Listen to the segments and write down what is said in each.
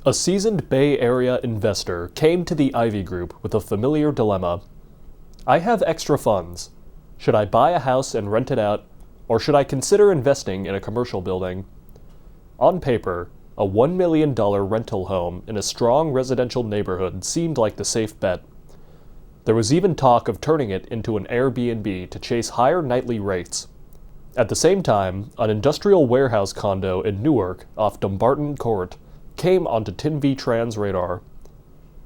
A seasoned Bay Area investor came to the Ivy Group with a familiar dilemma. I have extra funds. Should I buy a house and rent it out, or should I consider investing in a commercial building? On paper, a $1 million rental home in a strong residential neighborhood seemed like the safe bet. There was even talk of turning it into an Airbnb to chase higher nightly rates. At the same time, an industrial warehouse condo in Newark off Dumbarton Court came onto Tim Vi Tran's radar.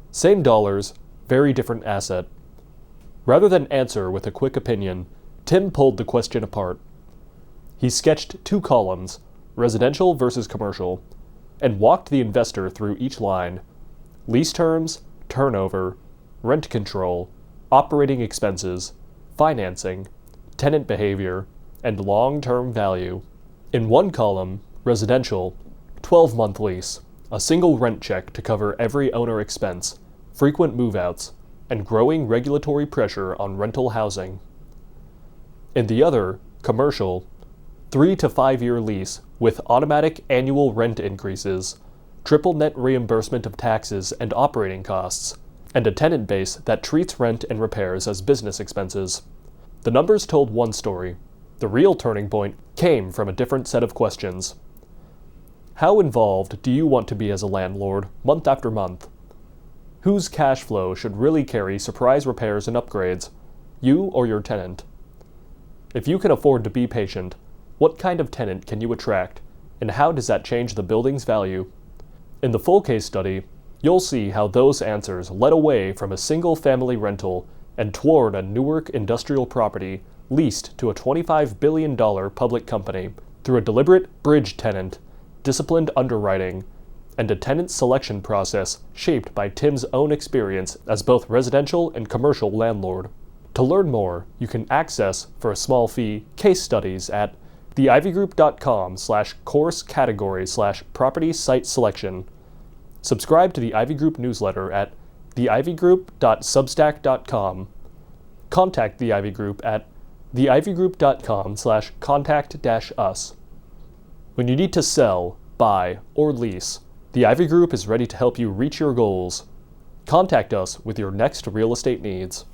Same dollars, very different asset. Rather than answer with a quick opinion, Tim pulled the question apart. He sketched 2 columns, residential versus commercial, and walked the investor through each line: lease terms, turnover, rent control, operating expenses, financing, tenant behavior, and long-term value. In one column, residential, 12-month lease, a single rent check to cover every owner expense, frequent move-outs, and growing regulatory pressure on rental housing. In the other, commercial, 3 to 5 year lease with automatic annual rent increases, triple net reimbursement of taxes and operating costs, and a tenant base that treats rent and repairs as business expenses. The numbers told one story. The real turning point came from a different set of questions. How involved do you want to be as a landlord, month after month? Whose cash flow should really carry surprise repairs and upgrades, you or your tenant? If you can afford to be patient, what kind of tenant can you attract, and how does that change the building's value? In the full case study, you'll see how those answers led away from a single-family rental and toward a Newark industrial property leased to a $25 billion public company through a deliberate bridge tenant, disciplined underwriting, and a tenant selection process shaped by Tim's own experience as both residential and commercial landlord. To learn more, you can access, for a small fee, case studies at theivygroup.com/course category/property site selection. Subscribe to the Ivy Group newsletter at theivygroup.substack.com. Contact the Ivy Group at theivygroup.com/contact-us. When you need to sell, buy, or lease, the Ivy Group is ready to help you reach your goals. Contact us with your next real estate needs.